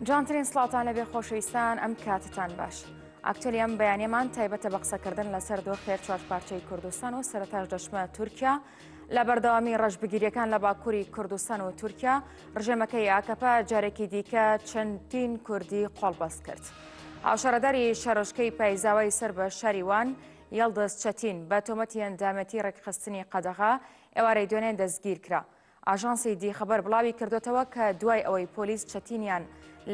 جانترین سڵاتان لەبێ خۆشەویستان ئەم کاتتان باش. ئاکتۆری ئەم بەیانیەمان تایبەتە بە قسەکردن لەسەر دۆخێر چوارپارچەی کوردستان و سەرەتاش دەچمە تورکیا لە بەردەوامی ڕەشبگیریەکان لە باکووری کوردستان و تورکیا ڕژێمەکەی ئاکەپا جارێکی دیکە چەندین کوردی قۆڵبەست کرد. هاوشارەداری شەڕۆشکەی پایزاوای سەر بە شاریوان یەڵدەست چەتین بە تۆمەتی ئەندامەتی ڕێکخستنی قەدەغا ئێوارەی دوێنێ دەستگیر کرا. ئاژانسی دیخەبەر بڵاوی کردوتەوە کە دوای ئەوەی پۆلیس چەتینیان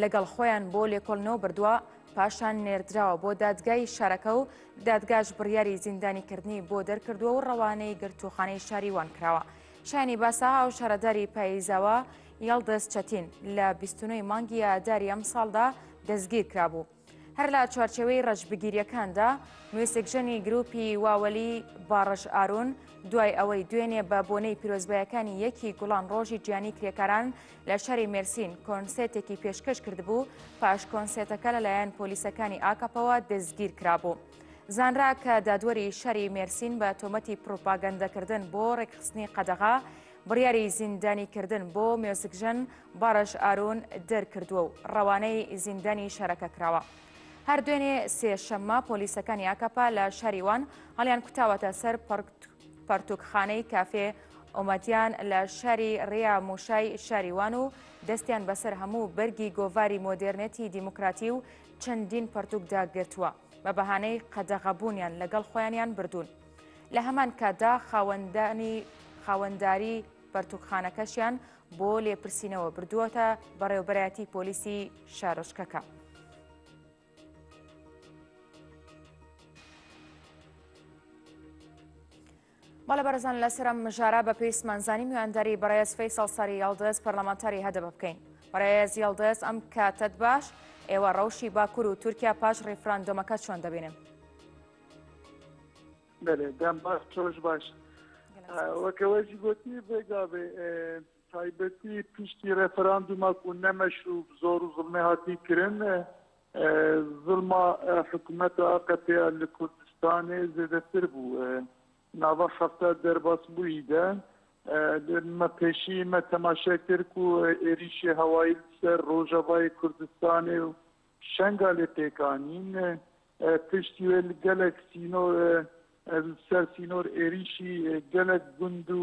لەگەڵ خۆیان بۆ لێکۆڵنەوە بردووە پاشان نێردراوە بۆ دادگای شارەکە و دادگاش بڕیاری زیندانیکردنی بۆ دەرکردووە و ڕەوانەی گرتوخانەی شاریوان کراوە. شایانی باسا و شارەداری پاییزاوە یەڵدەست چەتین لە 29 مانگی ئاداری ئەم ساڵدا دەستگیر کرابوو. هەر لە چوارچێوەی ڕەشبگیریەکاندا نوێسێکژەنی گروپی واوەلی باڕژ ئارون دوای ئەوەی دوێنێ بە بۆنەی پیرۆزبایەکانی یەکی گوڵان ڕۆژی گیانی کرێکاران لە شاری مێرسین کۆنسێتێکی پێشکەش کردبوو پاش کۆنسێتەکە لەلایەن پۆلیسەکانی ئاکەپەوە دەستگیر کرابوو. زانرا کە دادوەری شاری مێرسین بە تۆمەتی پرۆپاگەندەکردن بۆ ڕێکخستنی قەدەغا بڕیاری زیندانیکردن بۆ مێزگژن باڕژ ئارون دەرکردووە و ڕەوانەی زیندانی شارەکە کراوە. هەر دوێنێ سێشەممە پۆلیسەکانی ئاکەپا لە شاریوان هەڵیان کوتاوەتە سەر پەرتوکخانەی کافێ ئۆمەدیان لە شاری ڕێیا موشای شاریوان و دەستیان بەسەر هەموو بەرگی گۆڤاری مۆدێرنێتی دیموکراتی و چەندین پەرتوکدا گرتووە بە بەهانەی قەدەغەبوونیان لەگەڵ خۆیانیان بردوون. لە هەمان کاتدا خاوەنداری پەرتوکخانەکەشیان بۆ لێپرسینەوە بردووەتە بەڕێوەبەرایەتی پۆلیسی شارۆچکەکە. بالا بەرزان لەسەرم مژارە بە پێی سمانزانی میوانداری بەڕێز فەیسەڵ سەری یەڵدەست پەرلەمانتاری هەدەبە بکەین. بەڕێز یەڵدەست ئەم کاتت باش ئێوە ڕەوشی باکوور و تورکیا پاش ڕێفراندۆمەکە چۆن دەبینن؟ بەێ دەم باش تۆش باش وەکەوەژی گوتی بێگابێ تایبەتی پشتی ڕێفراندومەک و نەمەش و زۆر و زڵمێ هاتی کرن زڵما حکوومەتە ئاقەتەیە لە کوردستانê زێدەتر بوو. ناوە هەفتە دەرباس بوویدا مە پێشی مە تەماشا کرد و عێریشی هەوایی سەر ڕۆژەڤای کوردستانê و شەنگا لێ پێکانین پشتی وێ gelek sînor ser sînor êrîşî gelek gund û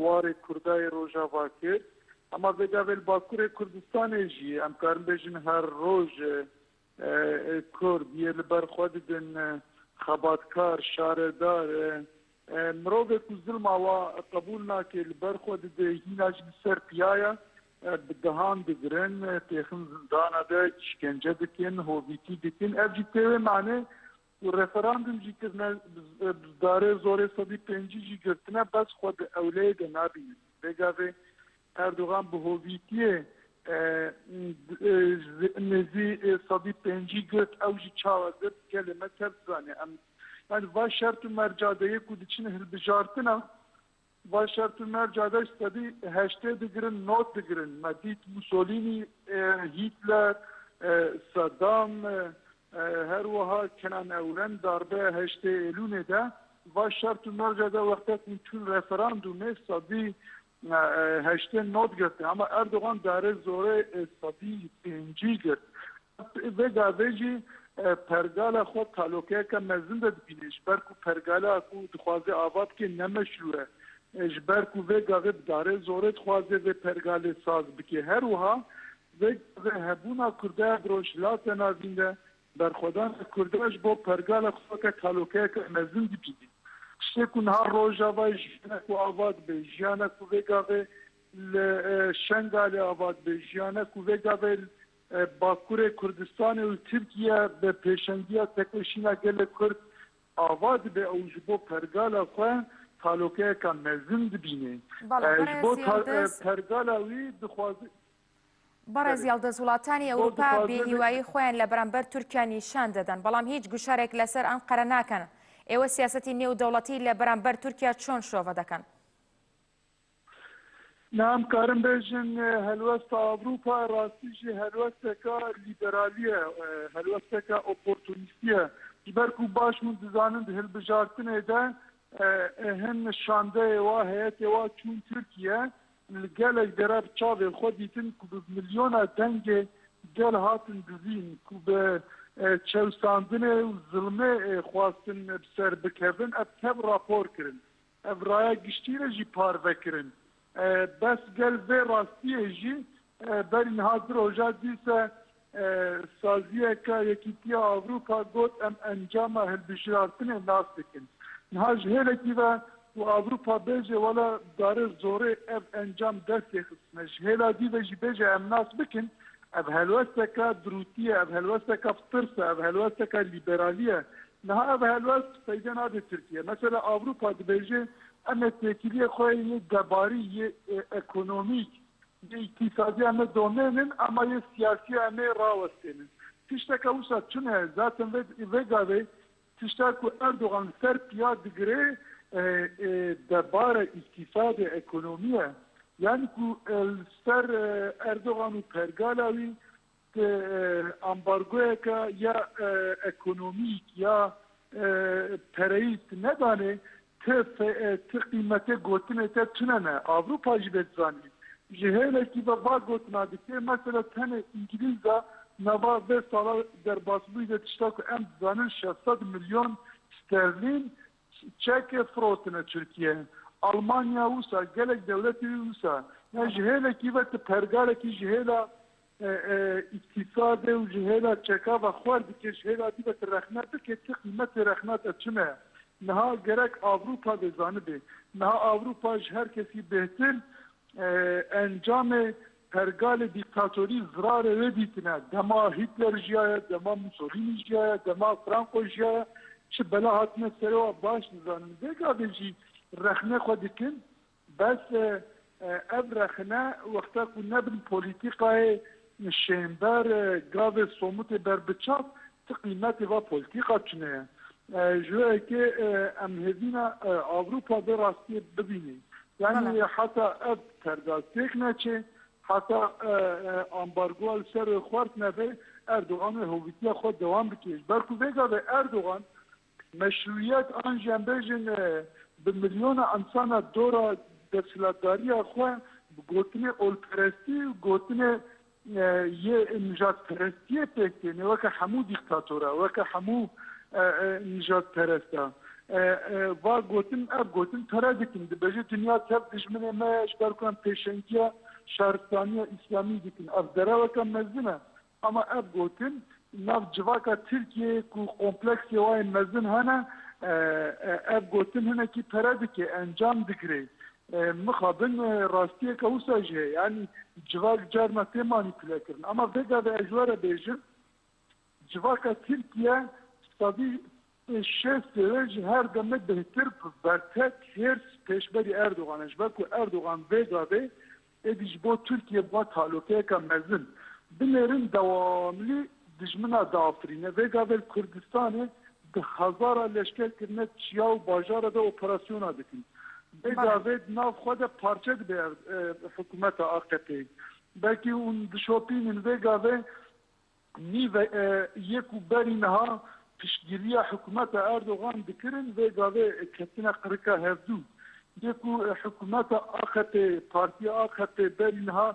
warê Kurdayê Rojava kir ama vêgavê li Bakurê Kurdistanê jî em karin bêjin her roj Kurd yê li ber xwe didin xebatkar şaredar mirovê ku zilma wa qebûl nake li ber xwe dide hîna jî li ser piyaya bi dihan digirin têxin zindana de işkence dikin hovîtî dikin ev jî têwê manê referandum jî kirine darê zorê sedî pêncî jî girtine bes xwe di ewleyê de nabînin vêgavê Erdogan bi hovîtiyê nêzî sedî pêncî girt ew jî çawa girt gelê me tev zanê em yani va şert û mercadeyê ku diçin hilbijartina va şert û mercade sedî heştê digirin not digirin me dît Mussolini Hitler Saddam her wiha Kenan Evren darbe heştê Êlûnê de va şert û mercade wextekî çûn referandumê sedî heştê not girtin ama Erdogan darê zorê sedî pêncî girt vêgavê jî pergala xwe talokeyeke mezin de dibîne ji ber ku pergala ku dixwaze avad bike nemeşrû e ji ber ku vê gavê bi darê zorê dixwaze vê pergalê saz bike her wiha vê hebûna Kurdaya rojhilatê navîn de berxwedan Kurda ji bo pergala xweke talokeyeke mezin dibîne tiştê ku niha Rojava jiyanek û avad be jiyanek ku vê gavê li Şengalê avad be jiyanek ku vê gavê Bakurê Kurdistanê û Tirkiye bi pêşengiya teqîşîna gelê Kurd avad be ew ji bo pergala xwe talokeyeka mezin dibîne ji bo pergala wî dixwaze بەڕێز یەڵدەست وڵاتانی ئەوروپا بێهیوایی خۆیان لە بەرامبەر تورکیا نیشان دەدەن بەڵام هیچ گوشارێک لەسەر ئەنقەرە ناکەن ئێوە سیاسەتی نێودەوڵەتی لە بەرامبەر تورکیا چۆن شۆڤە دەکەن؟ نام karin bêjin helwesta Avrupa rastî jî helwesteka lîberalî ye helwesteka oportunîstî ye ji ber ku baş min dizanin di hilbijartinê de hin şandeyê wa heyetê wa çûn Tirkiye li gelek derev çavê xwe dîtin ku bi milyona dengê gel hatin dizîn ku bi çewsandinê û zilmê xwastin ser bikevin ev tev rapor kirin. Ev raya giştî re jî parvekirin. Bes gel vê rastiyê jî berî niha di roja dîse saziyeka Yekîtiya Avrupa got em encama hilbijêrtinê nas dikin. Niha ji hêlekî ve û Avrupa bêje wela dare zorê ev encam destê xistine. Ji hêla dî ve jî bêje em nas bikin ev helwesteka dirûtiye, ev helwesteka tirse, ev helwesteka liberaliye. Niha ev helwest peyda nade Tirkiye. Mesela Avrupa dibêje em têkiliye xwe yê debarî yê ekonomîk yê îktisadiye em domênin ama yê siyasî em ê rawestênin. Tişteka wisa çune zaten vê gavê tişta ku Erdogan ser piya digire debara îktisadê ekonomiye. Yani ku ser Erdogan û pergala wî ambargoyeka ya ekonomîk ya pereyî nedane ti qîmetê gotinê te tune ne. Avrupa jî vê dizanî. Ji hêlekî ve va gotina dike mesela tenê İngilîza nava vê sala derbasbûyî de tişta ku em dizanin 600 milyon sterlîn çekê firotine Türkiye. Almanya wisa gelek devletî wisa ya ji hêlekî ve ti pergalekî ji hêla îktisadê û ji hêla çekava xwar dike ji hêla dî ve ti rexne bike ti qîmetê rexna te çime. Niha gerek Avrupa vê zanibê. Niha Avrupa ji her kesî bêhtir encamê pergalê dîktatorî zirarê wê dîtine. Dema Hitler jiyaye, dema Mussolini jiyaye, dema Franco jiyaye çi bela hatine serê we baş nizanin. Vê gavê jî rexne xwe dikin bes ev rexne wexta ku nebin polîtîkayê şêmber gavê somutê berbiçav ti qîmetê ve polîtîka çune ye. Ji we yekê em hêvîna Avrupa vê rastiyê bibînî. Yani heta ev pergastêk neçe heta ambargoya li ser xwart nebe Erdogan ê hovîtiya xwe dewam bike. Ber ku vê gavê Erdogan meşruiyet an jî em bêjin bi milyona insana dora desthilatdariya xwe bi gotinê olperestî û gotinê yê nijadperestiyê pêk têne weke hemû dîktatora weke hemû nijadperesta. Va gotin ev gotin tere dikin dibêje dünya tev dijminê me ji ber ku em pêşengiya şaristaniya İslamî dikin. Ev dereweke mezin e ama ev gotin nav civaka Tirkiye ku kompleksê wayê mezin hene ev gotin hinekî tere dike encam digire. Mixabin rastiyeka wisa jî heye yani civak carna tê manîpüle kirin. Ama vê gavê ez were bêjim civaka Tirkiye sadî şestê ji her deme bêhtir bertek hêrs pêşberî Erdogan ji ber ku Erdogan vê gavê êdî ji bo Tirkiye ba talokeyeka mezin binêrin dewamlî dijmina dafirîne. Vê gavê Kurdistanê di hezara leşker kirine çiya û bajara de operasyona dikin. Vê gavê nav xwe de parçe dibe hikûmeta AKP'yê. Belkî hûn dişopînin vê gavê nîv yek û berî niha piştgiriya hikûmeta Erdogan dikirin vê gavê ketine qirika hevdû. Yek û hikûmeta AKP partiya AKP berî niha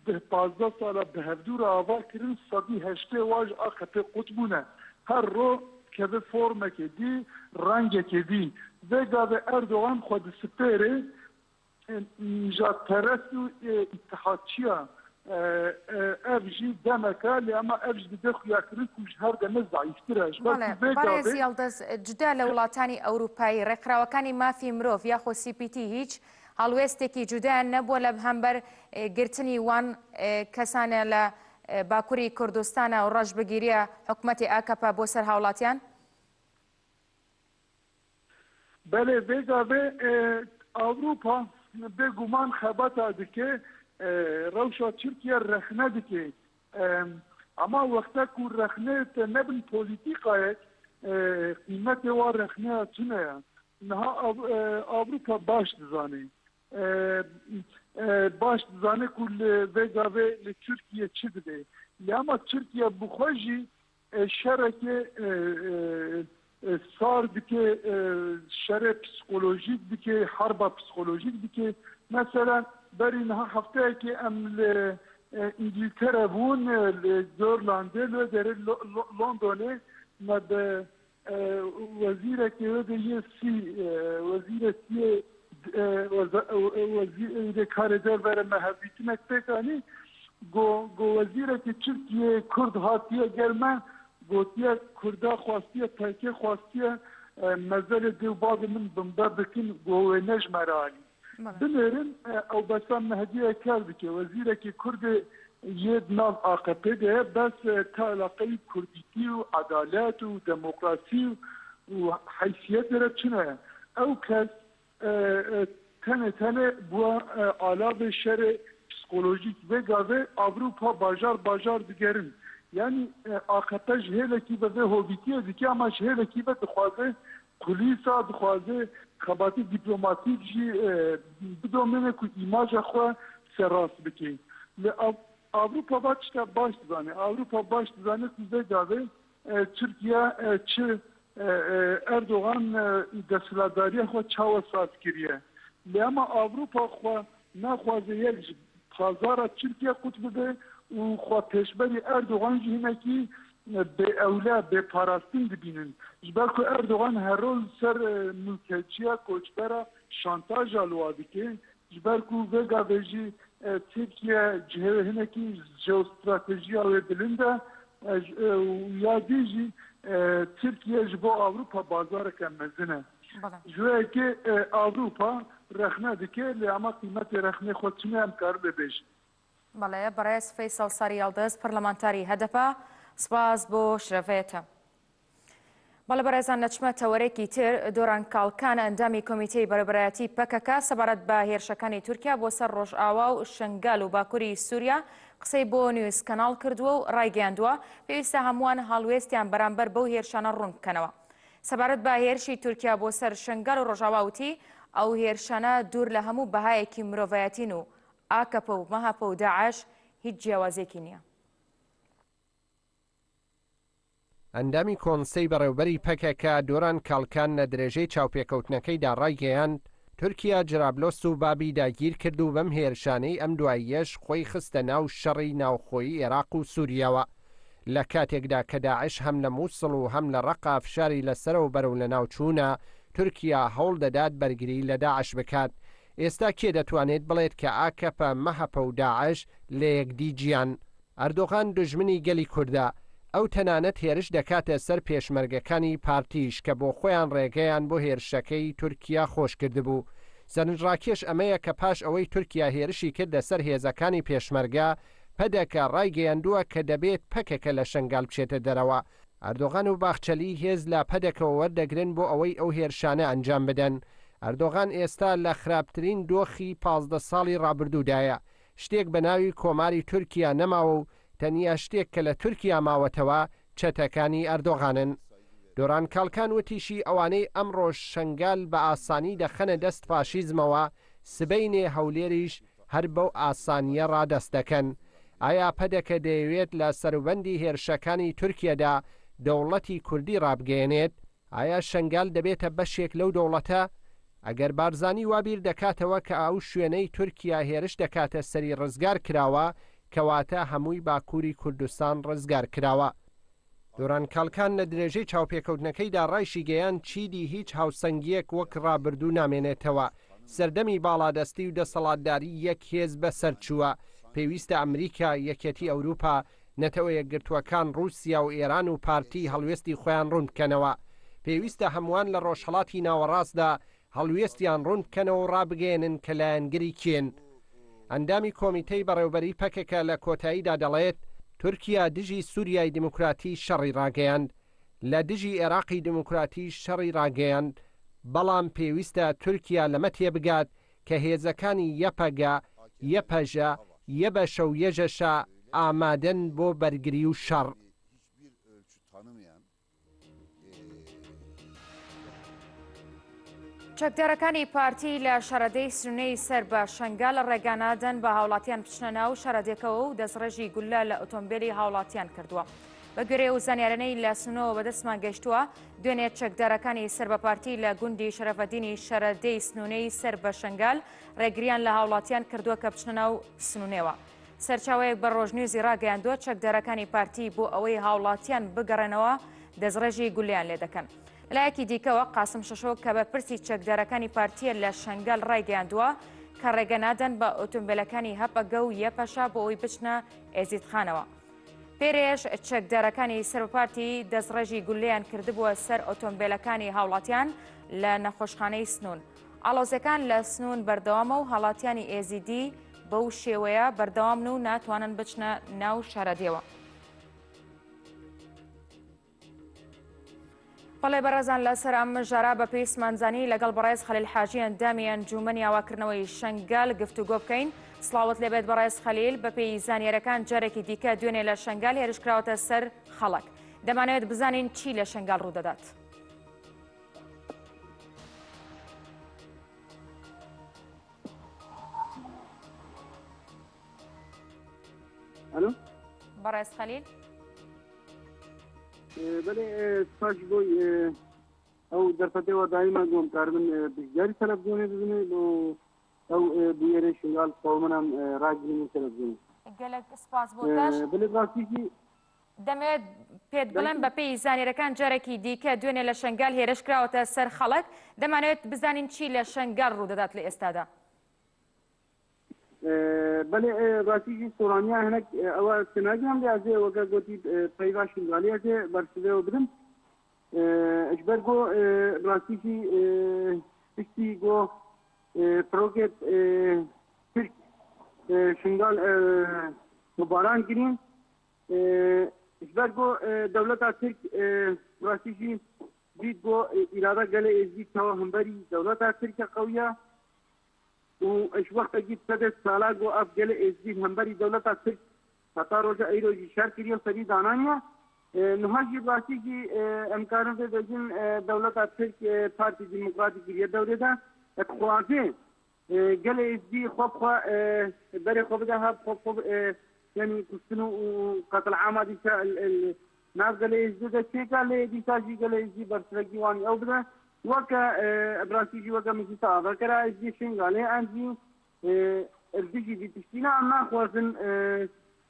15 sala bi hevdû re ava kirin sedî heştê wa ji AKP qutbûne. Her ro keve formekê dî rengekê dî. Vê gavê Erdogan xwe di sipêrê nijadperest û îtihadçiya ev jî demeke lê ama ev ji dide xuyakirin ku ji her deme zayîftir e. Barêz Yıldız cuda li welatani Ewropayî rêkxirawekanî mafî mirov ya xwe CPT hiç halwêstekî cudayan nebû li hember girtinî wan kesan e li Bakurî Kurdistana û rejbigîriya hikûmetê AKP bo ser hawlatiyan? Belê vê gavê Avrupa bêguman xebata dike rewşa Tirkiye rexne dike. Ama wexta ku rexne te nebin polîtîkayek qîmetê wa rexneya tune ye. Niha Avrupa baş dizanê. Baş dizanê ku li vê gavê li Tirkiye çi dibe. Lê ama Tirkiye bi xwe jî şerekê sar dike şere psikolojik dike harba psikolojik dike. Mesela berî niha hefteyekê em li انگلترا بون زورلانده لو در لندن ما به وزیر که یه سی وزیر سی وزیر کاردار بر محبیتی مکتانی گو وزیر که ترکیه کرد هاتیه گرمه گوتیه کرده خواستیه ترکیه خواستیه مزل دیو باز من بمدار بکن گوه نجمرانی بنرن او بسام مهدیه کرد که وزیر که کرد یه ناو AKP ده بس علاقه کردیتی و عدالت و دموکراسی و حیثیت داره چنه او کس تنه بوا آلاب شر پسیکولوژیک و گاوه اوروپا باجار دیگرن یعنی AKP جهله کی به هویتیه دیگه اما جهله کی به دخوازه کلیسا دخوازه خباتی دیپلماتیک جی بدومنه که ایماج خو سراس بکی Avrupa baş düzeni. Avrupa baş düzeni size geldi. Türkiye çi Erdoğan destadariye xo çava sat kiriye. Ama Avrupa xo naxwaze yek pazara Türkiye kutbide u xo peşberi Erdoğan jihmeki be evla be parastin dibinin. Belki Erdoğan her rol ser mülkiyetçiye koçbera şantaj alwadike. Belki vega veji Türkiye cihazındaki jeostrateji ve bilinde ya dizi Türkiye bu Avrupa pazarı kemmezine. Jüye ki Avrupa rexne dike ama kıymeti rexne xotçine emkar bebeş. بەڵێ بەڕێز فەیسەڵ ساریاڵدەست پەرلەمانتاری هەدەپە سپاس بۆ شرەفێتە. بەڵێ بەڕێزان لە چمەتەوەرێکی تر دۆران کاڵکان ئەندامی کۆمیتەی بەرەبەرایەتی پەکەکە سەبارەت بە هێرشەکانی تورکیا بۆ سەر ڕۆژئاوا و شنگال و باکووری سووریا قسەی بۆ نیوز کەناڵ کردووە و ڕایگەیاندووە پێویستە هەمووان هەڵوێستیان بەرامبەر بەو هێرشانە ڕوون بکەنەوە. سەبارەت بە هێرشی تورکیا بۆ سەر شنگال و ڕۆژئاوا وتی ئەو هێرشانە دوور لە هەموو بەهایەکی مرۆڤایەتین و AKP و MHP و داعش هیچ جیاوازێکی نییە. ئەندامی کۆنسەی بەڕێوەبەری پەکەکە دۆران کاڵکان لە درێژەی چاوپێکەوتنەکەیدا ڕایگەیاند تورکیا جرابلۆس و بابی داگیر کرد و بەم هێرشانەی ئەم دواییەش خۆی خستە ناو شەڕی ناوخۆیی عێراق و سووریاوە لە کاتێکدا کە داعش هەم لە مووسڵ و هەم لە ڕەقا فشاری لەسەرەوە بەرەو لە ناوچوونە تورکیا هەوڵ دەدات بەرگری لە داعش بکات. ئێستا کێ دەتوانێت بڵێت کە AKP MHP و داعش لە یەکدی گیان. ئەردۆغان دژمنی گەلی کوردە ئەو تەنانەت هێرش دەکاتە سەر پێشمەرگەکانی پارتیش کە بۆ خۆیان ڕێگەیان بۆ هێرشەکەی تورکیا خۆش کردبوو. سەرنجڕاکێش ئەمەیە کە پاش ئەوەی تورکیا هێرشی کردە سەر هێزەکانی پێشمەرگە پەدەکە ڕایگەیاندووە کە دەبێت پەکەکە لە شنگال بچێتە دەرەوە. ئەردۆغان و باخچەلی هێز لە پەدەکەوە وەردەگرن بۆ ئەوەی ئەو هێرشانە ئەنجام بدەن. ئەردۆغان ئێستا لە خراپترین دۆخی 15 ساڵی ڕابردوودایە. شتێک بە ناوی کۆماری تورکیا نەماوە و تەنیا شتێک کە لە تورکیا ماوەتەوە چەتەکانی ئەردۆغانن. دۆران کاڵکان وتیشی ئەوانەی ئەمڕۆ شنگال بە ئاسانی دەخەنە دەست فاشیزمەوە سبەینێ هەولێریش هەر بەو ئاسانیە ڕادەست دەکەن. ئایا پەدەکە دەیەوێت لە سەروبەندی هێرشەکانی تورکیادا دەوڵەتی کوردی ڕابگەێنێت؟ ئایا شنگال دەبێتە بەشێک لەو دەوڵەتە؟ ئەگەر بارزانی وابیر دەکاتەوە کە ئەو شوێنەی تورکیا هێرش دەکاتە سەری ڕزگار کراوە کەواتە هەمووی باکووری کوردستان ڕزگار کراوە. دۆران کاڵکان لە درێژەی چاوپێکەوتنەکەیدا ڕایشی گەیان چیدی هیچ هاوسەنگیەک وەک ڕابردوو نامێنێتەوە. سەردەمی باڵادەستی و دەسەڵاتداری یەک هێز بەسەر چووە. پێویستە ئەمریکا، یەکێتی ئەوروپا، نەتەوە یەکگرتووەکان رووسیا و ئێران و پارتی هەڵوێستی خۆیان ڕوون بکەنەوە. پێویستە هەمووان لە ڕۆژهەڵاتی ناوەڕاستدا هەڵوێستیان ڕوون بکەنەوە و ڕابگەێنن کە لایەنگری کێن. ئەندامی کۆمیتەی بەڕێوەبەری پەکەکە لە کۆتاییدا دەڵێت تورکیا دژی سووریای دموکراتی شەڕی ڕاگەیاند، لە دژی عێراقی دموکراتی شەڕی ڕاگەیاند، بەڵام پێویستە تورکیا لەمە تێبگات کە هێزەکانی یەپەگە، یەپەژە، یەبەشە و یەژەشە ئامادەن بۆ بەرگری و شەڕ. چەکدارەکانی پارتی لە شەرەدەی سنوونەی سەر بە شنگال ڕێگانادەن بە هاوڵاتیان بچنە ناو شەرەدێکەوە و دەستڕێژی گولە لە ئۆتۆمبیلی هاوڵاتیان کردووە. بە گوێرە و زانیارانەی لە سنوونەوە بەدەستمان گەشتووە دوێنێ چەکدارەکانی سەر بە پارتی لە گوندی شەرەفەدینی شەرەدەی سنوونەی سەر بە شنگال ڕێگریان لە هاوڵاتیان کردووە کە بچنە ناو سنوونێەوە. سەرچاوەیەک بە ڕۆژنیوزی ڕاگەیاندووە چەکدارەکانی پارتی بۆ ئەوەی هاوڵاتیان بگەڕێنەوە دەستڕێژی گولیان لێ دەکەن. لایەکی دیکەوە قاسم شەشۆ کە بە پرسی چەکدارەکانی پارتیە لە شەنگەل ڕایگەیاندووە کە ڕێگە نادەن بە ئۆتۆمبیلەکانی هەپەگە و یەپەشا بۆ ئەوی بچنە ئێزیدخانەوە. پێرێش چەکدارەکانی سەرپارتی دەستڕێژی گولیان کردبووە سەر ئۆتۆمبیلەکانی هاوڵاتیان لە نەخۆشخانەی سنوون. ئاڵۆزەکان لە سنوون بەردەوامە و هاڵاتیانی ئێزیدی بەو شێوەیە بەردەوامن و ناتوانن بچنە ناو شارەدێوە. بەڵێ بەڕێزان لەسەر ئەم ژارە بە پێی سمانزانی لەگەڵ بەڕێز خەلیل حاجی ئەندامی ئەنجومەنی ئاواکردنەوەی شەنگال گفتوگۆ بکەین. سڵاوت لێبێت بەڕێز خەلیل بە پێی زانیاریەکان جارێکی دیکە دوێنێ لە شەنگال هێرشکراوەتە سەر خەڵک. دەمانەوێت بزانین چی لە شەنگال ڕوودەدات. الو بەڕێز خەلیل بەێ سپاش بۆی ئەو دەرفەتەوە دایما گۆمکاربن بژاری تەلەڤیزیۆنێ ببنێ بۆ ئەو بویێرە شنگال قەومەنام ڕاگرین تەلەڤیزیۆن گەلێک سپاس بۆ داش بڵێ ڕاستیکی دەمەوێت پێت بڵێن بە پێی زانیاریەکان جارێکی دیکە دوێنێ لە شەنگال هێرش کراوەتە سەر خەڵک دەمانەوێت بزانین چی لە شەنگال ڕوودەدات لە ئێستادا. بەێ ڕاستیکی سۆرانیا هەنێک ئەوە سناگیان لێازێ وەگە گوتی پەیوا شنگالیەکێ بەرسلەوە بدم ئەشبەر گۆ ڕاستیکی پشتی گۆ پرۆکێت ترک شنگال مباران گرین ئەشبەر گۆ دەولەتا ترک ڕاستیکی دیت گۆ ئیرادە گەلە ئێزی تەوە هەمبەری دەولەتا ترکە قەویە و ايش وقت اجيب سدس سالاق وقف جل ازديد همبري دولة ترك حتى رجع ايروجي شارك اليوم سديد عنانيا نهاجي باسيجي امكانه دجن دولة ترك بارتي ديمقراطية اليوم دولة ده اخواتي جل ازدي خبخه بري خبده هاب خب يعني كسنو قتل عامه ناس جل ازدي ده شيء قال دي تاجي جل ازدي برسلجي واني او بده وكا براسيجي وكا مجلسا فكرا ازدي شنغالي انجي الديجي دي تشتينا اما خوازن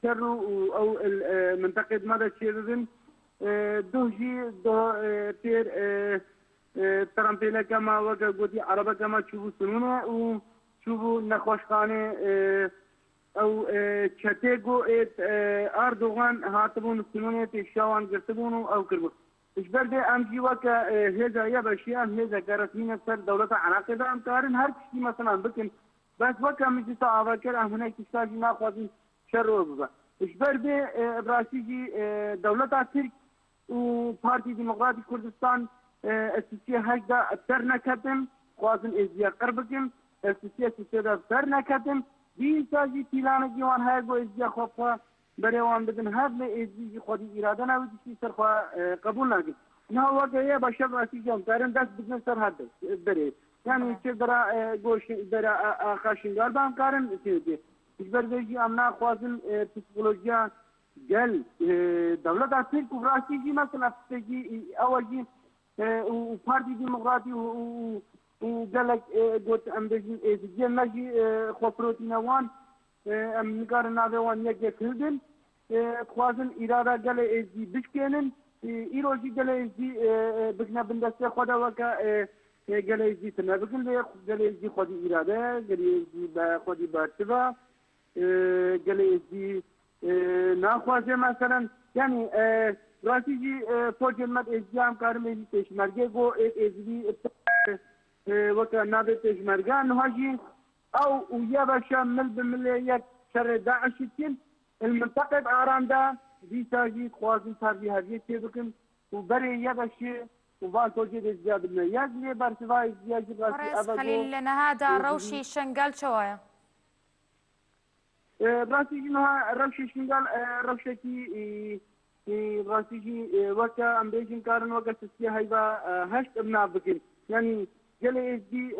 شرو او المنطقة ماذا تشيرزن دوجي دو تير ترامبيلا كما وكا قوتي عربا كما تشوفو سنونة وتشوفو نخوشخانة او تشاتيقو اردوغان هاتبون سنونة تشاوان قرتبون او كربو إجبار ده أمجي وكا هذا يا بشيان هذا كرسمين أكثر دولة عراق ده أمكارن هر كشي مثلا بكن بس وكا مجلسة أفكر هناك تشتاجي ناخذ شر وبا إجبار ده براسيجي دولة ترك وبارتي ديمقراطي كردستان السياسية هكذا أكثر كتم خوازن إزياء قربكم السياسية أكثر كتم دي ساجي تيلانا جوان هاي إزياء خوفها بريوان بدن هذا إزدي خدي إرادة نودي سرخوا قبول ناقص نه وقت يا بشر راسي جام كارن دست بدن سر هذا بري يعني شيء درا جوش درا خاشين قلبان كارن سيدي إجبار بيجي أمنا خوازن بسيكولوجيا جل دولة ترك وراسي جي مثلا تجي أولي وبارتي ديمقراطي وقالك قلت أم بيجي إزدي ماشي خبروتنا وان ام نگار ناوان یک کردن خوازن اراده گله ازدی بشکنن ایروجی گله ازدی بگنا بندسته خدا وکا گله ازدی تنه بکن گله ازدی خودی اراده گله ازدی با خودی برتبا گله ازدی ناخوازه مثلا یعنی راسیجی فوجمت ازدی هم کارمی تشمرگه گو ازدی وکا نابه تشمرگان هاجی او ويا باشا مل بمليات شر داعش التين المنطقة آرام دا دي تاجي خوازن تارجي هذه تبكم وبري يا باشا وبال توجد الزيادة من يجري برتفاع الزيادة برئيس خليل لنا هذا روشي شنقال شوايا براسي جنها روشي شنقال روشتي براسي وكا أمريكان كارن وكا سياسية هيبا هشت ابناء بكين يعني جلي دي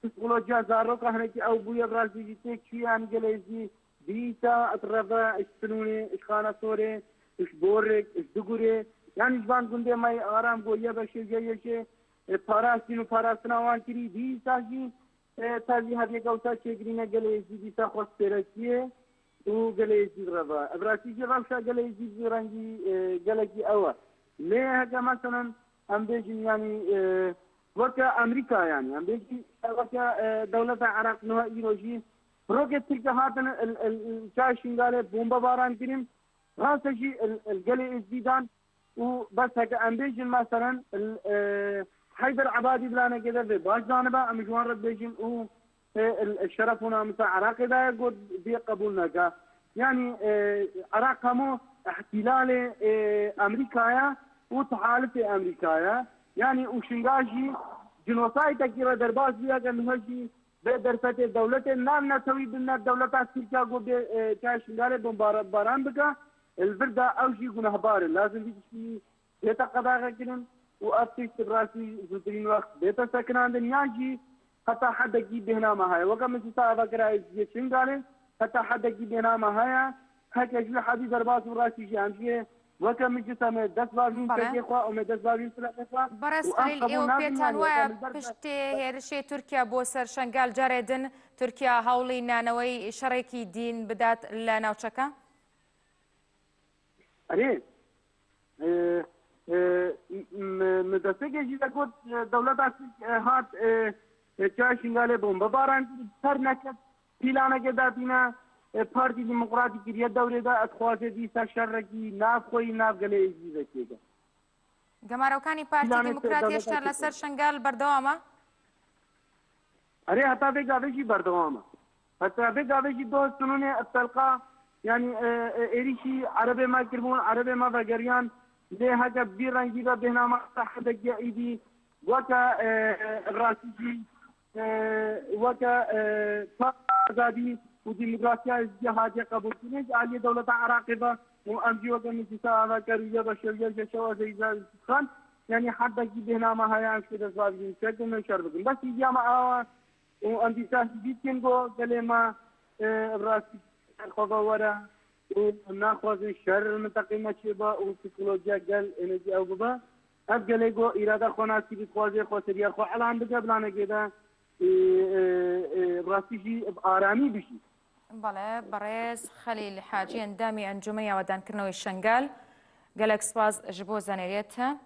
تسقلوجا زاروكا هناكي او بويا برازيلي تكشي عن جليزي ديتا اتربا اشتنوني اشخانا سوري اشبورك اشدقوري يعني جبان قنده ماي آرام بويا بشي جايشي پاراستين و پاراستنا وان كري ديتا جي تازي هذه قوتا چه گرينا جليزي ديتا خوص پیرسيه و قليزي غربا براسيجي رمشا قليزي رنجي قلقي أول ليه هكا مثلا أم بيجي يعني وكا أمريكا يعني أم بيجي وكا دولة العراق نوها إيروجي روكت تلك هاتن الشاشين قال بومبا باران كريم راسجي القلي إزديدان وبس هكا أم بيجي مثلا حيدر عبادي بلانا كذا في باش جانبا أم جوان رد بيجي الشرف هنا مثل عراق ده يقول دي قبولنا يعني عراق همو احتلال امريكايا وتحالف امريكايا يعني وشنغاجي جنوساي تكيرا درباز بيها كنهجي بدرسة دولة نام نسوي بنا دولة تركيا قد كاشنغالي بمباران بكا البردة اوجي قنهبار لازم في بيتا قضاء كنن وافتش تبراسي زوترين وقت بيتا سكنان دنياجي حتى حد يجيب هنا ما هي وكم تسا فكرة يشنغالي حتى حد يجيب هنا ما هي هيك يجي حدي درباس وراسي جانجيه وكم جسم دس بابين تكيخوا او دس بابين ثلاثة برس خليل ايو بيتان وبشتي هيرشي تركيا بوسر شنغال جاردن تركيا هاولي نانوي شريكي دين بدات لناوچكا اري مدرسه جي تقول دولة هات شنغالي بومبا باران سرنكت پیلانه که داتینا پارتی دموکراتی کریه دوره دا اتخواصه دیسا شرکی ناف خوی ناف گله ایزیده که گماروکانی پارتی دموکراتی اشتر لسر شنگال بردوامه؟ اره حتی به گاوشی بردوامه حتی به گاوشی دوست سنون التلقا يعني إيريشي عربي ما كرمون عربي ما فجريان ليه هكا بيرانجي بهنا ما تحت جايدي وكا راسيجي وكا آزادی و دموکراسی ازدهاج قبول کنید عالی دولت عراقبه و امجی وكا من تساعد كريه بشريه شوا زي خان يعني حتى كي بهنا ما هي عن كده صار شكل من شربكم بس يجي مع وأنت ساعتين كنقول كلمة راسي الخطوة ورا وناخذ الشر المنطقي مشيبه وتكنولوجيا قال انرجي او بابا ابقى ليجو اراده خناسي بتخوازي خوسريا خو علان بقبلانه كده راسيجي بآرامي بشي بله بريز خليل حاجي اندامي انجمية ودان كرنوي الشنغال قالك سباز جبو زانيريتها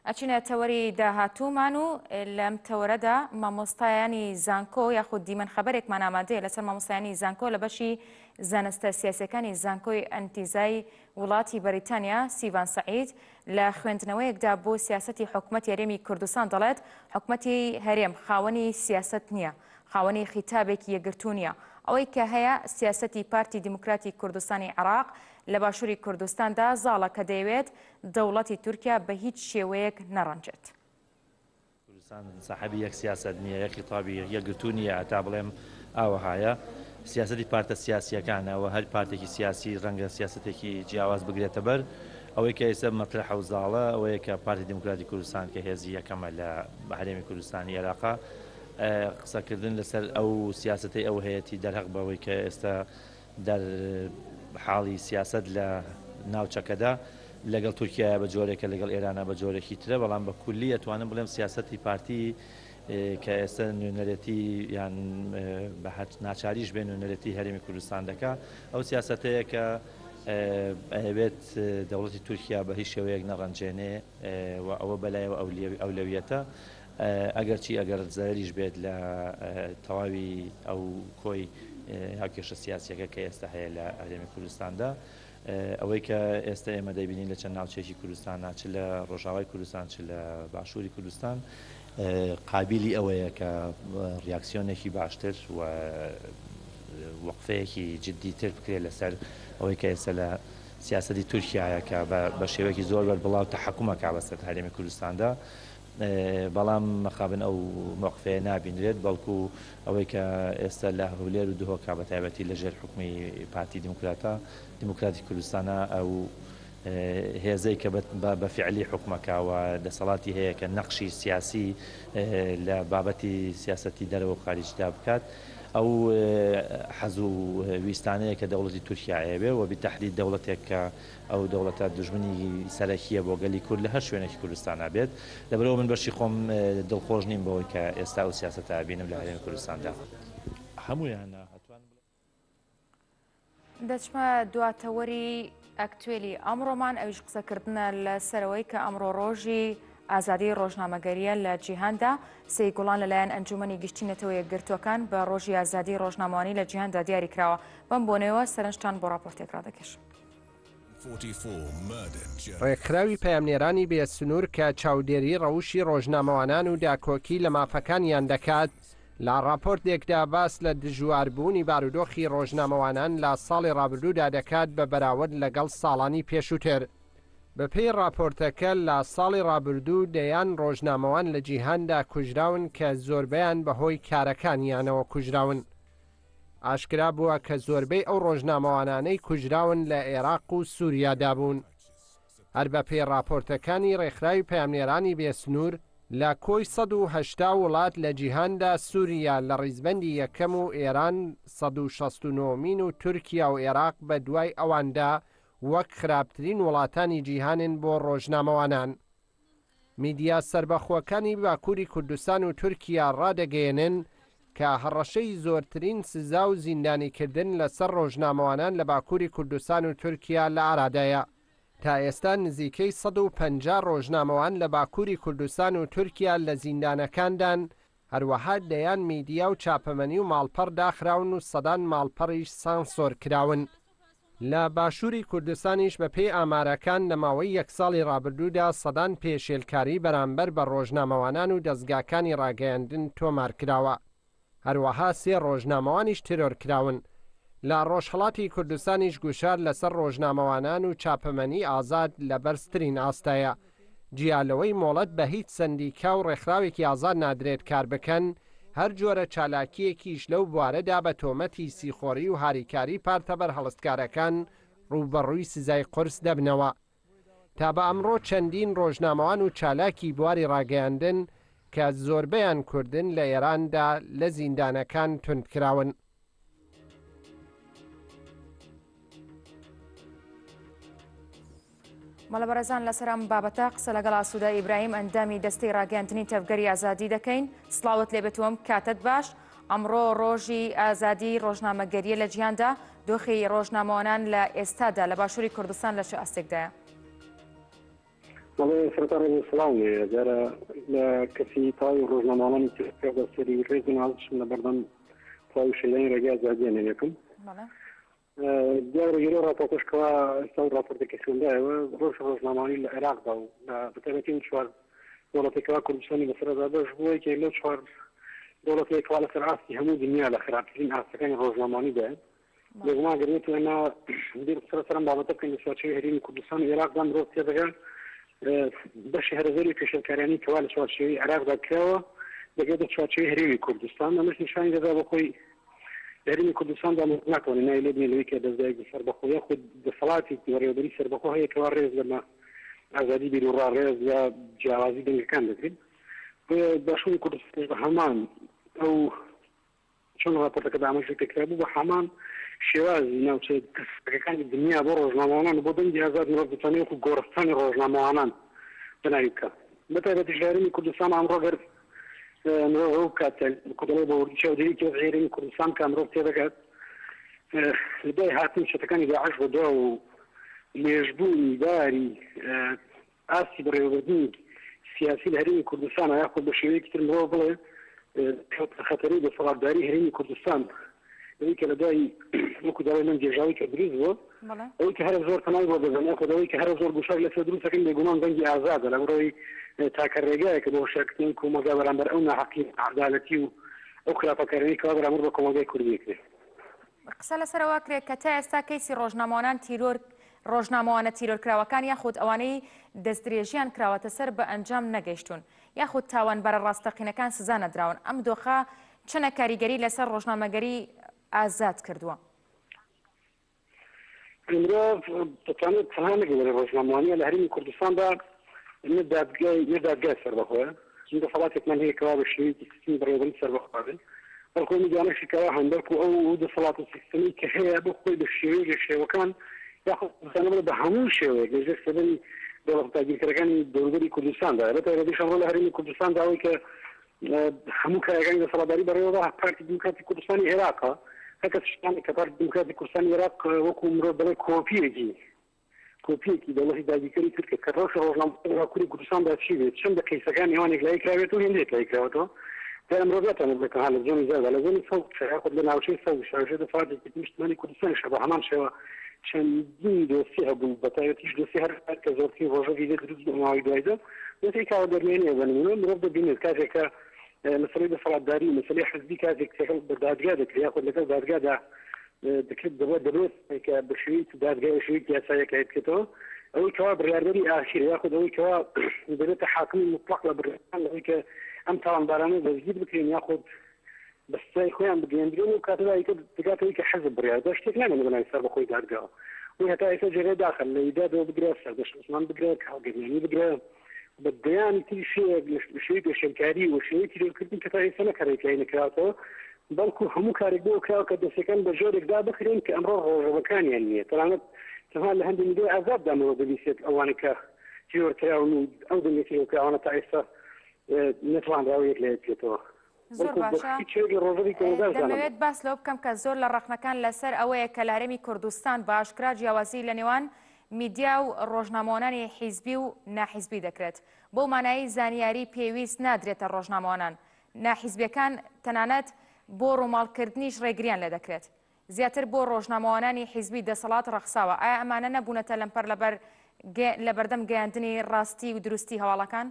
أچینە تەوەری داهاتوومان و لەم تەوەرەدا مامۆستایانی زانکۆ یاخود دیمەن خەبەرێکمان ئامادەیە لەسەر مامۆستایانی زانکۆ لە بەشی زانستە سیاسەکانی زانکۆی ئەنتیزای وڵاتی بەریتانیا سیڤان سەعید لە خوێندنەوەیەکدا بۆ سیاسەتی حکوومەتی هەرێمی کوردستان دەڵێت حکوومەتی هەرێم خاوەنی سیاسەت نییە خاوەنی خیتابێکی یەکگرتوو نییە ئەوەی کە هەیە سیاسەتی پارتی دیموکراتی کوردستانی عراق لە باشووری کوردستاندا زاڵە کە دەیەوێت دەوڵەتی تورکیا بە هیچ شێوەیەک نەڕەنجێت. کوردستان صاحبی یەک سیاسەت نییە یەک خیتابی یەکگرتوو نییە تا بڵێم ئاوەهایە سیاسەتی پارتە سیاسیەکانەوە هەر پارتێکی سیاسی ڕەنگە سیاسەتێکی جیاواز بگرێتە بەر ئەوەی کە ئێستا مەطرح و زاڵە ئەوەیە کە پارتی دیموکراتی کوردستان کە هێزی یەکەمە لە هەرێمی کوردستانی عێراقا قسەکردن لەسەر ئەو سیاسەتی ئەو هەیەی دەرهەق بەوەی کە ئێستا دەر حاڵی سیاست لە ناوچەکەدا لەگەڵ تورکیا بە جۆرێکە لەگەڵ ئێرانە بە جۆرێکی ترە بەڵام بە کولی ئەتوانم بڵێم سیاسەتی پارتی کە ئێستا نوێنەرەتی یان بە ناچاریش بێ نوێنەرەتی هەرێمی کوردستان دەکا ئەو سیاسەتەیە کە ئەوێت دەوڵەتی تورکیا بە هیچ شێوەیەک نەڕەنجێنێ و ئەوە بەلایەوە ئەولەویەتە ئەگەرچی ئەگەر زەریش بێت لە تەواوی ئەو کۆی هاوکێشە سیاسیەکە کە ئێستا هەیە لە هەرێمی کوردستاندا ئەوەی کە ئێستا ئێمە دەیبینین لە چەند ناوچێکی کوردستانە چ لە ڕۆژاوای کوردستان چ لە باشووری کوردستان قابلی ئەوەیە کە ڕیاکسیۆنێکی باشتر و وەقفەیەکی جددیتر بکرێت لەسەر ئەوەی کە ئێستا لە سیاسەتی تورکیایە کە بە شێوەیەکی زۆر بەربڵاو تەحەکومەکە بەسەر هەرێمی کوردستاندا بەڵام مەخابن ئەو موقفەیە نابینرێت بەڵکو ئەوەی کە ئێستا لە هەولێر و دهۆکا بە تایبەتی لەژێر حکومی پارتی دیموکراتی کوردستانە ئەو هێزەی کە بە فعلی حکومەکەوە دەسەڵاتی هەیە کە نەقشی سیاسی لە بابەتی سیاسەتی دەرەوە و خارجدا بکات ئەو حەز و ویستانەیە کە دەوڵەتی تورکیا بێ و بتەحدید دەوڵەتێک کە ئەو دەوڵەتە دژمنی سەرەکیە بۆ گەلی کورد لە هەر شوێنێکی کوردستانە بێت لەبەرەوە من بەشی خۆم دڵخۆش نیم بەوەی کە ئێستا ئەو سیاسەتە بینم لە هەرێمی کوردستاندا هەموویان دەچمە دواتەوەری ئەکتوێلی ئەمڕۆمان ئەویش قسەکردنە لەسەرەوەی کە ئەمڕۆ ڕۆژی ئازادی ڕۆژنامەگەریە لە جیهاندا سێ گوڵان لەلایەن ئەنجومەنی گشتینەتەوە یەکگرتوەکان بە ڕۆژی ئازادی ڕۆژنامەوانی لە جیهاندا دیاری کراوە. بەم بۆنەوە سەرنجتان بۆ راپۆرتێک ڕادەکەش. ڕێکخراوی پەیامنێرانی بێسنوور کە چاودێری ڕەوشی ڕۆژنامەوانان و داکۆکی لە مافەکانیان دەکات لە راپۆرتێکدا باس لە دژواربوونی بارودۆخی ڕۆژنامەوانان لە ساڵی ڕابردوودا دەکات بە بەراورد لەگەڵ ساڵانی پێشووتر. بەپێی راپۆرتەکە لە ساڵی ڕابردوو دەیان ڕۆژنامەوان لە جیهاندا کوژراون کە زۆربیان بەهۆی کارەکانیانەوە کوژراون. ئاشکرا بووە کە زۆربەی ئەو ڕۆژنامەوانانەی کوژراون لە عێراق و سووریادا بوون. هەر بە پێی راپۆرتەکانی ڕێکخراوی پەیامنێرانی بێسنوور لە کۆی 180 وڵات لە جیهاندا سووریا لە ڕیزبەندی یەکەم و ئێران 169مین و تورکیا و عێراق بە دوای ئەواندا وەک خراپترین وڵاتانی جیهانن بۆ ڕۆژنامەوانان. میدیا سربەخۆکانی باکووری کوردستان و تورکیا ڕادەگەیەنن کە هەڕەشەی زۆرترین سزا و زیندانیکردن لەسەر ڕۆژنامەوانان لە باکووری کوردستان و تورکیا لە ئارادایە. تا ئێستا نزیکەی 150 ڕۆژنامەوان لە باکووری کوردستان و تورکیا لە زیندانەکاندان، هەروەها دەیان میدیا و چاپەمەنی و ماڵپەڕ داخراون و سەدان ماڵپەڕیش سانسۆر کراون. لە باشووری کوردستانیش بە پێی ئامارەکان لە ماوەی یەک ساڵی ڕابردوودا سەدان پێشێلکاری بەرامبەر بە ڕۆژنامەوانان و دەستگاکانی ڕاگەیاندن تۆمار کراوە. هەروەها سێ ڕۆژنامەوانیش ترۆر کراون. لە ڕۆژهەڵاتی کوردستانیش گوشار لەسەر ڕۆژنامەوانان و چاپەمەنی ئازاد لە بەرزترین ئاستایە. جیالەوەی مۆڵەت بە هیچ سندیکا و ڕێکخراوێکی ئازاد نادرێت کار بکەن، هەر جۆرە چالاکیەکیش لەو بوارەدا بە تۆمەتی سیخۆری و هاریکاری پارتەبەر هەڵستکارەکان ڕوبەڕووی سزای قورس دەبنەوە. تا بە ئەمڕۆ چەندین ڕۆژنامەوان و چالاکی بواری ڕاگەیاندن کە زۆربەیان کوردن لە ئێراندا لە زیندانەکان توندکراون. مەڵەبەرەزان لەسەرم بابەتە قسە لەگەڵ ئاسوودە ئیبراهیم ئەندامی دەستەی ڕاگەاندنی تەفگەری ئازادی دەکەین. سڵاوت لێبێتوەم کاتت باش. ئەمڕۆ ڕۆژی ئازادی ڕۆژنامەگەریە لە جیهاندا دۆخی ڕۆژنامەوانان لە ئێستادا لە باشووری کوردستان لە چه ئاستێکدایە؟ سەرەتا سڵاوێ جارە لە کەسی تاوی ڕۆژنامەوانانی سەری ڕێزی نازشم لە بەردەم تاوی شەیدانی ڕێگای ئازادیانە یەکەم. دیارەگەری راپۆرتەشکەوە ئێستا راپۆرتێکی خوێندایەوە ڕۆژ ڕۆژنامەوانی لە عێراقدا و بەتایبەتی چوار دەوڵەتێکەوە کوردستانی بەسەردا بەش بووە کە لەو چوار دەوڵەتێکەوە لەسەر ئاستی هەموو دنیا لە خراپترین ئاستەکانی ڕۆژنامەوانیدا لەگومان گەرێت ئێمە بیر سەرم بابەتە بکەین لە چوارچێوەی هەرێمی کوردستان و عێراقدا مرۆڤ تێدەگات بەشی هەرزەری پێشێلکاریانی کەوا لە چوارچێوەی عێراقدا کراوە دەگێتە چوارچێوەی هەرێمی کوردستان ئەمەش نیشانی دەدا بە خۆی هەرێمی کوردستاندا ناتوانێت نای لێ بنێ لەوەی کە دەستگایەکی سەربەخۆیە خود دەسەڵاتی بەڕێوەبەری سەربەخۆ هەیە کەوا ڕێز لەمە ئازادی بیر و ڕاڕێز یا جیاوازی دەنگەکان دەکرێت باشووری کوردستان بە هەمان ئەو چۆن راپۆرتەکە دامەژی پێکرا بوو بە هەمان شێوازی ناوچەکانی دنیا بۆ ڕۆژنامەوانان بۆ دەنگی ئازاد مرۆڤ دەتوانێت وەکو گۆڕستانی ڕۆژنامەوانان بەناوی بکات بەتایبەتی هەرێمی کوردستان ئەمڕۆ گەر مرۆڤ کاتە کۆدەڵی بە وردی چاودێری هەرێمی کوردستان کە مرۆڤ تێدەگات لە دوای هاتنی شتەکانی داعش بەدوا و لێژبوونی داری ئاستی بەڕێوەبردنی سیاسی لە هەرێمی کوردستان یاخود بە شێوەیەکی تر مرۆڤ بڵێ خەتەرەی دەسەڵاتداری هەرێمی کوردستان ئەوەی کە لە دوای وەکو داوای من جێژاوی کە دروست بووە ئەوەی کە هەرە زۆر تەناوی بۆ دەزانێت خۆدەوەی کە هەرە زۆر گوشار لەسەر دروستەکەن بێگومان دەنگی ئازادە لە بڕۆی تاکە ڕێگایەکە بۆ شارکردنی کۆمەلگا بەرامبەر ئەو ناحەقی عەدالەتی و ئەو خراپەکارانەی کەوا بەرامبەر بە کۆمەلگای کوردی کرێت. قسە لەسەرەوە کرێت کە تا ئێستا کەیسی ڕۆژنامەوانە تیرۆرکراوەکان یاخود ئەوانەی دەستدرێژیان کراوەتە سەر بە ئەنجام نەگەیشتون یاخود تاوان بەرە ڕاستەقینەکان سزا نەدراون ئەم دۆخە چەنە کاریگەری لەسەر ڕۆژنامەگەری ئازاد کردووە؟ مرۆڤ دەتوانێت تەنها نەگەێت ڕۆژنامەوانیە لە هەرێمی کوردستاندا نەدادگای سەربەخۆیە چون دەسەڵاتێکمان هەیە کەوا بە شێوەیەکی سیستمی بەڕێوەبەری سەربەخۆبێت بەڵکو میدیانەشی کەوا هەندێک و ئەو دەسەڵات و سیستەمی کە هەیە بۆ خۆی بە شێوەیە شێوەکان یاخود بە هەموو شێوەیەک لەژێر سەبەری دەوڵەتداگیرکەرەکانی دەوروبەری کوردستاندا بەتایبەتیش ئەمڕۆ لە هەرێمی کوردستاندا ئەوەی کە هەموو کارەکانی دەسەڵاتداری بەڕێوەبەر پارتی دیموکراتی کوردستانی عێراقە هەکە شتانی کە پارتی دموکراتی کوردستانی عێراق وەکو مرۆڤ بڵێ کۆپیەکی دەوڵەتی داگیرکەری کرد کە ڕۆژ ڕۆژنامە کوردی کوردستاندا چی بێت چەند دە کەیسەکان نێوانێک لای کراوێت و هێندێک لای کراوەتەوە دا مرۆڤەتانە بڵێکە لە زۆنی زیادا لە زۆنی سەوت خود لە ناوچەی سەوت شارژێ دەفاتێکی نیشتمانی کوردستان شە بە هەمان شێوە چەندین دۆسی هەبوو بە تایبەتیش دۆسی هەر کە زۆرترین ڕۆژەی لێ دروست بوو ماوەی دوایدا دۆسی کاوە دەرمێنیە بە نمونە مرۆڤ دەبینێت کاتێکە مەسەلەی دەسەڵاتداری مەسەلەی حزبی کاتێک بە دادگا دەکرێت یاخود لەگەڵ دادگادا دەبێت کە بە شێوەی دادگای شێوەیەکی یاساییەک بکرێتەوە ئەوەی کەوا بڕیاردەری ئاخیر یاخود ئەوەی کەوا دەبێتە حاکمی مطلق لە بڕیاردان ئەوەی کە ئەم تاوانبارانە دەستگیر بکرێن یاخود بەستای خۆیان بگەێنرێن و کاتەدا دەگاتەوەی کە حەزب بڕیاردە شتێک نامێنێ بەلای سەر بە خۆی دادگاوە وی هەتا ئێستا جێگەی داخل لە ئیدادەوە بگرێت سەردەشت عوسمان بگرێت کاڵگەرمێنی بگرێت بە دەیانی تری شەیەک لە شێوەی پێشەنگاری و شێوەی تیرۆکردن کە تا ئێستا نەکارێکایی نەکراوەتەوە بەڵکو هەموو کارێک بۆ کراوە کە دەستەکان بە جۆرێکدا بخرێن کە ئەمڕۆ ڕۆژەوەکانیان نییە تەنانەت تەنها لە هەندێک میدیای ئازاددامەوە دەبیستێت ئەوانە کە تیرۆرکراون و ئەو دەنگێتیەوەکراوانە تا ئێستا نەتوانراوە یەک لە یەکێتەوە زۆر باشە دەمەوێت باس لەوە بکەم کە زۆر لە ڕەخنەکان لەسەر ئەوەیە کە لە هەرێمی کوردستان باشکرا جیاوازی لە نێوان میدیا و ڕۆژنامەوانانی حیزبی و ناحیزبی دەکرێت بۆ مانایی زانیاری پێویست نادرێتە ڕۆژنامەوانان ناحیزبیەکان تەنانەت بۆ ڕووماڵکردنیش ڕێگریان لێ دەکرێت زیاتر بۆ ڕۆژنامەوانانی حیزبی دەسەڵات ڕەخساوە ئایا ئەمانە نەبوونەتە لەمپەر لە بەردەم گەیاندنی ڕاستی و دروستی هەواڵەکان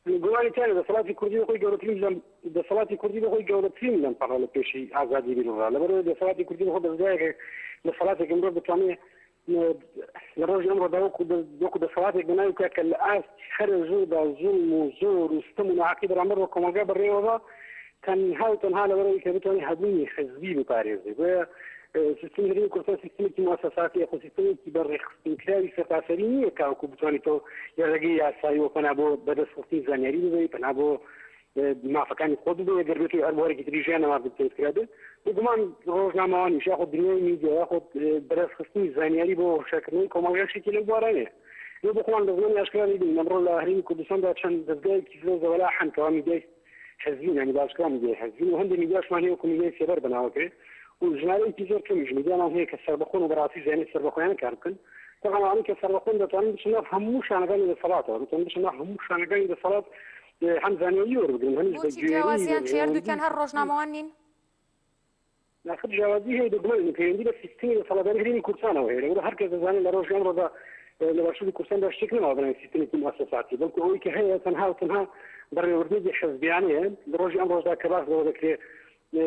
گوڵانی تیانە دەسەڵاتی کوردی خۆی گەورەترین دەسەڵاتی کوردی خۆی گەورەترین لەمپەڕە لە پێشی ئازادی بیرڕا لەبەرەوەی دەسەڵاتی کوردی خۆ دەستگایەکە دەسەڵاتێک ئەمڕۆ بتوانێت لە ڕۆژی ئەمڕۆدا وەکو دەسەڵاتێک بناوی بکات کە لە ئاستی هەرە زۆردا زوڵم و زۆر و ستەم و ناحەقی بەرامبەر بە کۆمەلگا بڕێوەوە تەنها و تەنها لەبەرەوەی کە بتوانێت هەبوونی حزبی بپارێزێت بۆیە سیستمی هەرێمی کوردستان سیستمێکی موسەساتی یاخۆ سیستمێکی بەڕێخستنکراوی سەرتاسەری نییە کاوەکو بتوانێتەوە یاڕێگەی یاساییەوە پەنا بۆ بەدەستخستنی زانیاری ببێت پەنا بۆ مافەکانی خۆت ببێت گەربێتی هەر بۆرەێکی تری ژیانەوە بکرێت بگومان ڕۆژنامەوانیش یاخۆ دنیای میدیا یاخۆ بەدەستخستنی زانیاری بۆ شەکردنی کۆمەڵگەشێکی لەو بوارانەیە لێ بخۆمان لە زمانی ئاشکرا دیدین ئەمڕۆ لە هەرێمی کوردستاندا چەند دەستگایەکی زۆر زەوەلاحن کەوا میدیای حزبین ینی باشکرا میدیای حزبین و هەندێک میدیاشمان هەیە وەکو میدیای سێبەر بەناوەکرێت و ژمارەیەکی زۆر کەمیش میدیامان هەیە کە سەربەخۆن و بەڕاستی زانیاری سەربەخۆیان کار بکەن تەقەمانی کە سەربەخۆن دەتوانن بچنە هەموو شانەکانی دەسەڵاتەوە دەتوانن بچنە هەموو شانەکانی دەسەڵات هەم زانیاری وەربگرن هەمیش بە جیاوازیان چێردووکەن هەر ڕۆژنامەوان نین ناخر جیاوازی هەیە دەبڵێن پەیوەندی بە سیستمی دەسەڵاتداری هەرێمی کوردستانەوە هەیە لەبەرە هەر کەس دەزانێت لە ڕۆژی ئەمڕۆدا لە باشووری کوردستاندا شتێک نەماوە بڵێن سیستمێکی موسەساتی بەڵکو ئەوەی کە هەیە تەنها و تەنها بەڕێوەبردنێکی حزبیانەیە لە ڕۆژی ئەم ڕۆژدا کە باس لەوە دەکرێت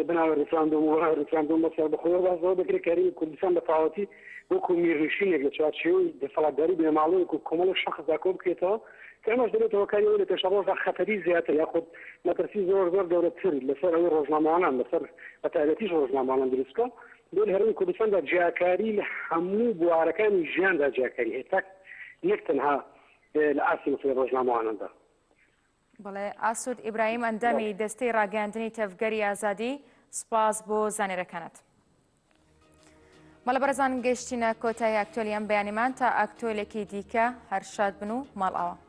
بناوە ریفراندۆم و ریفراندۆم بەسەر بەخۆیەوە باسەوە دەکرێت کە هەرێمی کوردستان بەتەواوەتی وەکو میرنشینێک لە چوارچێوەی دەسەڵاتداری بنەماڵەیەک و کۆمەڵێک شەخصدا کۆ بکرێتەوە کە ئەمەش دەبێتەوە کاری ئەوە لە پێش ڕۆژدا خەتەری زیاتر یاخود مەترسی زۆر زۆر گەورەتر لەسەر ئەوەی ڕۆژنامەوانان لەسەر بەتایبەتیش ڕۆژنامەوانان دروستکە بۆ لە هەرێمی کوردستاندا جیاکاری لە هەموو بوارەکانی ژیاندا جیاکاری هەیە تا یەک تەنها لە ئاسی مەسەلەی ڕۆژنامەواناندا بەڵێ ئاسود ئیبراهیم ئەندامی دەستەی ڕاگەاندنی تەفگەری ئازادی سپاس بۆ زانێرەکانت بەڵە بەرەزان گەشتینە کۆتایی ئەکتۆلی ئەم بەیانیمان تا ئەکتۆلێکی دیکە هەر شاد بن و ماڵ ئاوە